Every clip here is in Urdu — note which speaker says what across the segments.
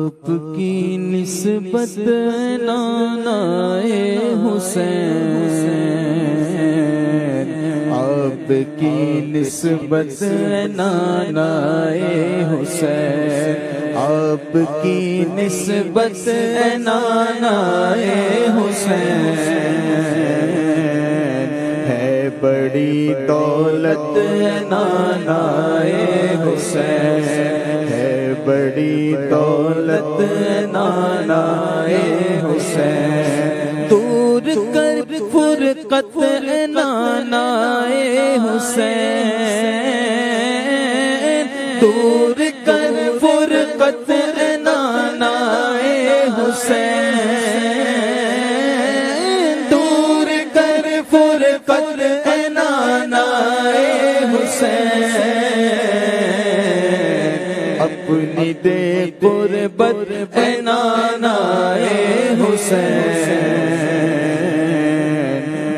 Speaker 1: آپ کی نسبت نانائے حسین، آپ کی نسبت نانائے حسین، آپ کی نسبت نانائے حسین، ہے بڑی دولت نانائے حسین، ہے بڑی دولت نانائے حسین، دور کر فرقت نانائے حسین، دور کر فرقت نانائے حسین، دور کر فرقت نانائے حسین، اپنی دے قربت نانائے حسین،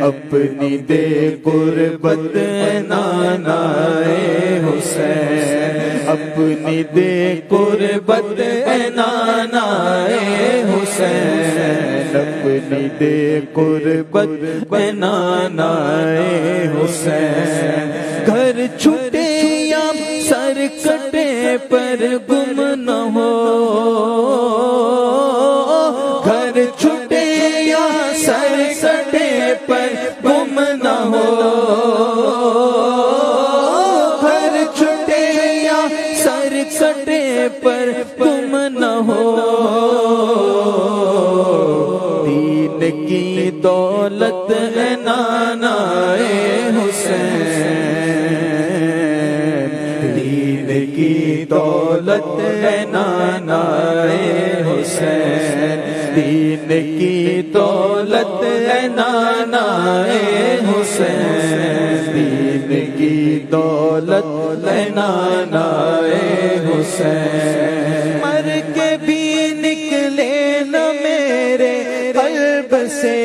Speaker 1: اپنی دے قربت نانائے حسین، اپنی دے قربت نانائے حسین، اپنی دے قربت نانائے حسین، گھر چھٹے یا سر کٹے پر گم نہ ہو، گھر چھٹے یا سر کٹے پر گم نہ ہو، گھر چھٹے یا سر کٹے پر گم نہ ہو، دین کی دولت نانائے حسین، دین کی دولت نانائے حسین، دین کی دولت نانائے حسین، دین کی دولت نانائے حسین، مر کے بھی نکلے نہ میرے قلب سے،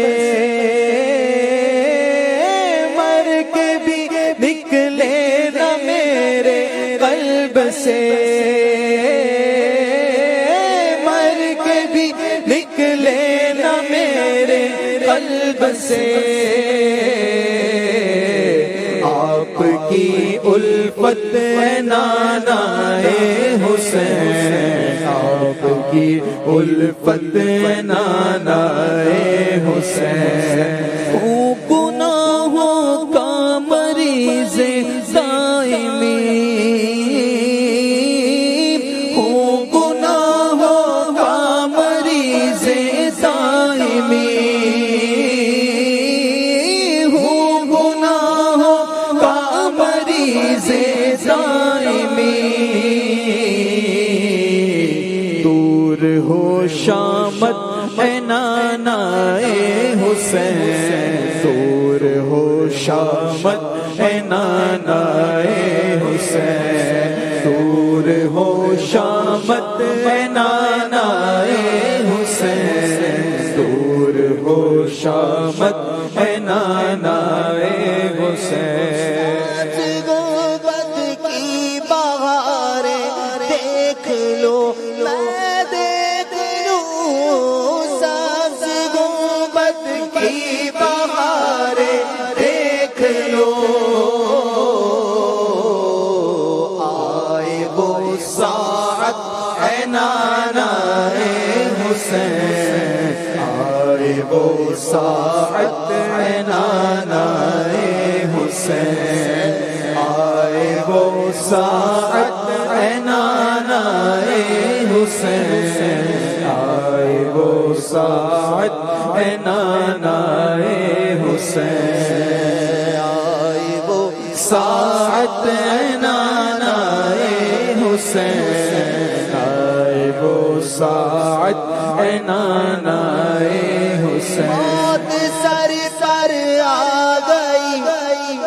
Speaker 1: مر کے بھی نکلے نہ میرے قلب سے، مر کے بھی نکلے نہ میرے قلب سے، آپ کی الفت نانائے حسین، آپ کی الفت نانائے حسین، گناہوں کا مریض دائمی، گناہوں کا مریض دائمی، گناہوں کا مریض دائمی، دور ہو شامت نانائے حسین، دور ہو شامت نانائے حسین، دور ہو شامت نانائے حسین، دور ہو شامت نانائے حسین،
Speaker 2: غربت کی بہاریں دیکھ لو میں دیکھ لوں، سبز غربت کی بہاریں دیکھ لو، آئے وہ ساعت اے نانائے حسین، آئے وہ ساعت اے نانائے حسین، آئے وہ ساعت اے نانائے حسین، آئے وہ ساعت اے نانائے حسین، آئے وہ ساعت اے نانائے حسین، آئے وہ ساعت اے نانائے حسین، موت سر پر آ گئی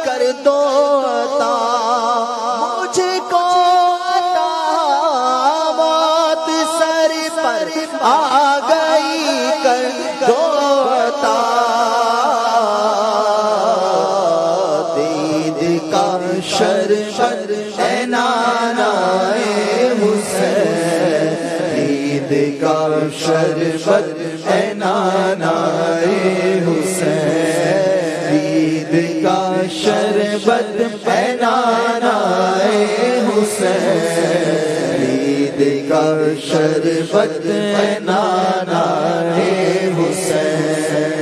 Speaker 2: کر دو عطا مجھ کو عطا، موت سر پر آ گئی کر دو عطا، دید کا شربت اے نانائے حسین، دید عید کا شربت اے نانا حسین، عید کا شربت اے نانا حسین، عید کا شربت اے نانا حسین،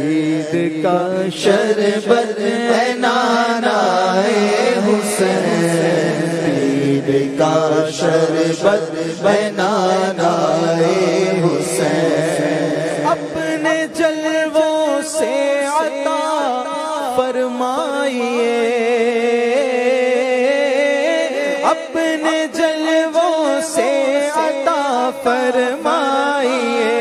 Speaker 2: عید کا شربت اے نانا حسین، عید کا شربت اے نانا حسین،
Speaker 1: اپنے جلووں سے عطا فرمائیے، اپنے جلووں سے عطا فرمائیے،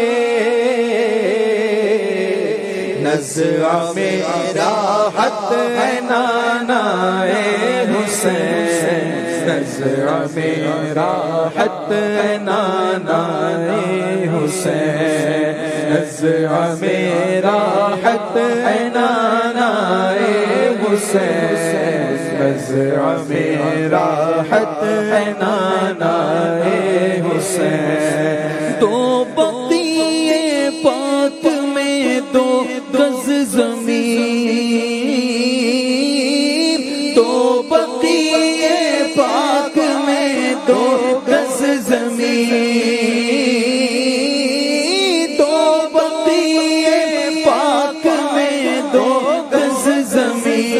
Speaker 2: نزع میں راحت ہے نانا حسین، نزع میں راحت ہے نانا حسین، نزع میں راحت ہے نانا حسین، نزع میں راحت ہے نانا حسین،
Speaker 1: دو بقیے پاک میں دو گز زمین، دو بقیے پاک میں دو گز زمین، دو بقیے پاک میں دو گز زمین،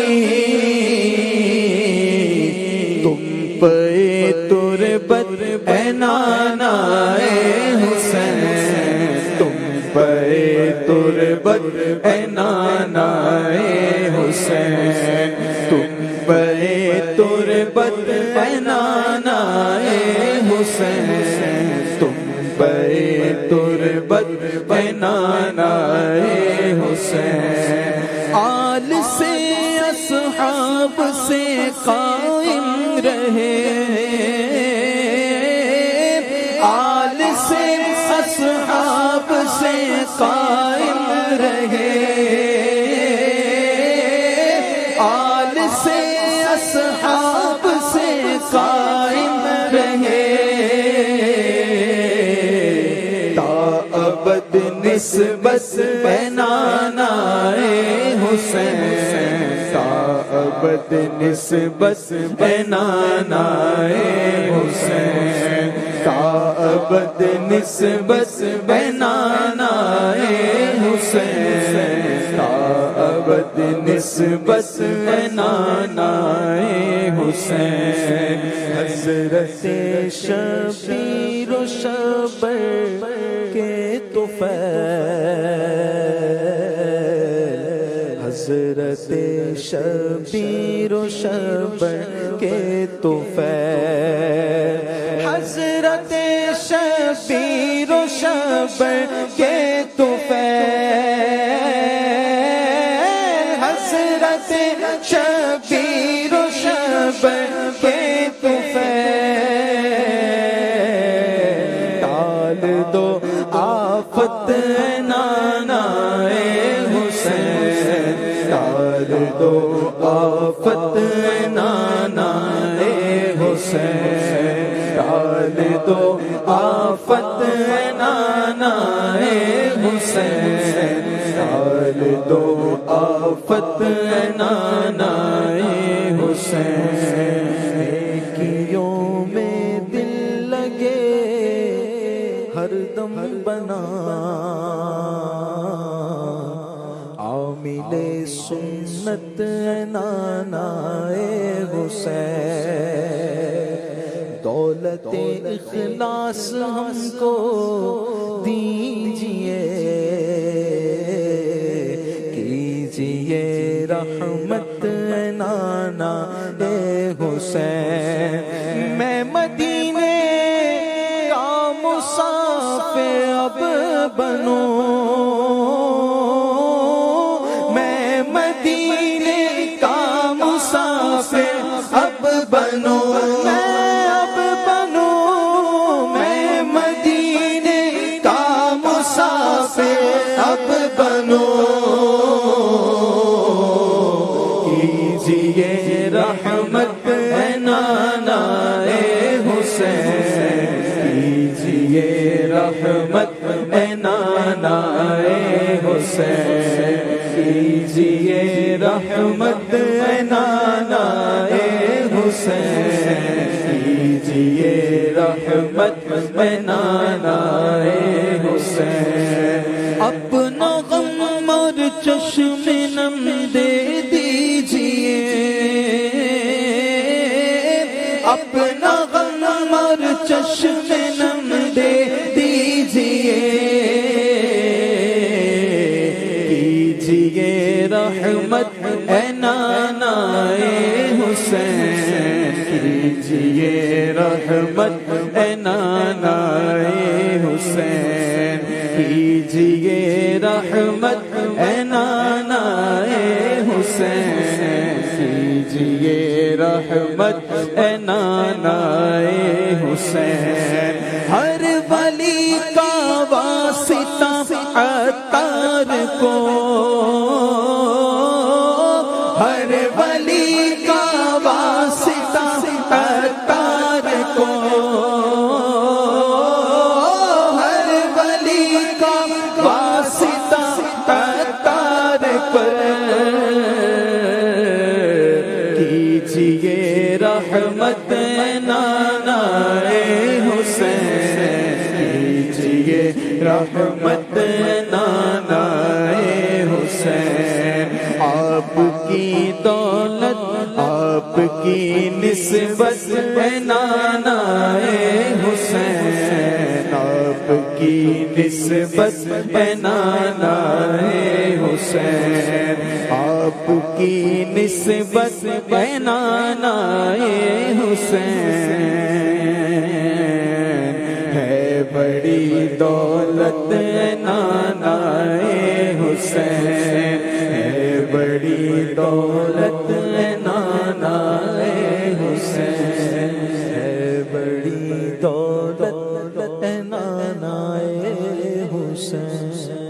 Speaker 2: تم پہ تربت اے نانا حسین، تم پہ تربت اے نانا حسین، تم پہ تربت اے نانا حسین، تم پہ تربت اے نانا حسین،
Speaker 1: آل سے اصحاب سے قائم رہے، آل سے اصحاب سے قائم رہے، آل سے اصحاب سے قائم رہے،
Speaker 2: تا ابد نسبت اے نانا حسین، تا ابد نسبت اے نانا حسین، تا ابد نسبت اے نانا حسین، تا ابد نسبت اے نانا حسین، حضرت
Speaker 1: شبیر و شبر کے طفیل، حضرت شبیر و شبر کے طفیل، حضرت شبیر و شبر کے طفیل، حضرت شبیر و شبر کے طفیل، ٹال دو آفت نانا حسین،
Speaker 2: ٹال دو آفت نانا حسین، ٹال دو آفت نانا حسین، ٹال دو آفت نانا حسین،
Speaker 1: نیکیوں میں دل لگے ہر دم بنا، عامل سنت نانا حسین، دولت اخلاص ہم کو دیجئے، کیجئے رحمت نانا حسین، میں مدینے کا مسافر اب بنوں، میں مدینے کا مسافر اب بنوں، میں اب بنوں، میں مدینے کا مسافر اب بنوں،
Speaker 2: کیجئے رحمت اے نانا حسین، کیجئے رحمت اے نانا حسین، کیجئے رحمت اے نانا حسین، کیجئے رحمت اے نانا حسین،
Speaker 1: اپنا غم اور چشم نم دے دیجئے، اپنا غم اور چشم نم دے دیجئے، کیجئے رحمت اے نانا حسین،
Speaker 2: کیجئے رحمت اے نانا حسین، کیجئے رحمت اے نانا حسین، کیجئے رحمت اے نانا حسین،
Speaker 1: ہر ولی کا واسطہ عطار کو، ہر ولی کا واسطہ عطار کو، ہر ولی کا واسطہ عطار پر،
Speaker 2: کیجئے رحمت نانا حسین، کیجئے رحمت نانا حسین، آپ کی دولت آپ کی نسبت نانا حسین، آپ کی نسبت نانا حسین، آپ کی نسبت نانا حسین، ہے بڑی دولت نانا حسین، ہے بڑی دولت نانا حسین، ہے بڑی دولت نانا حسین۔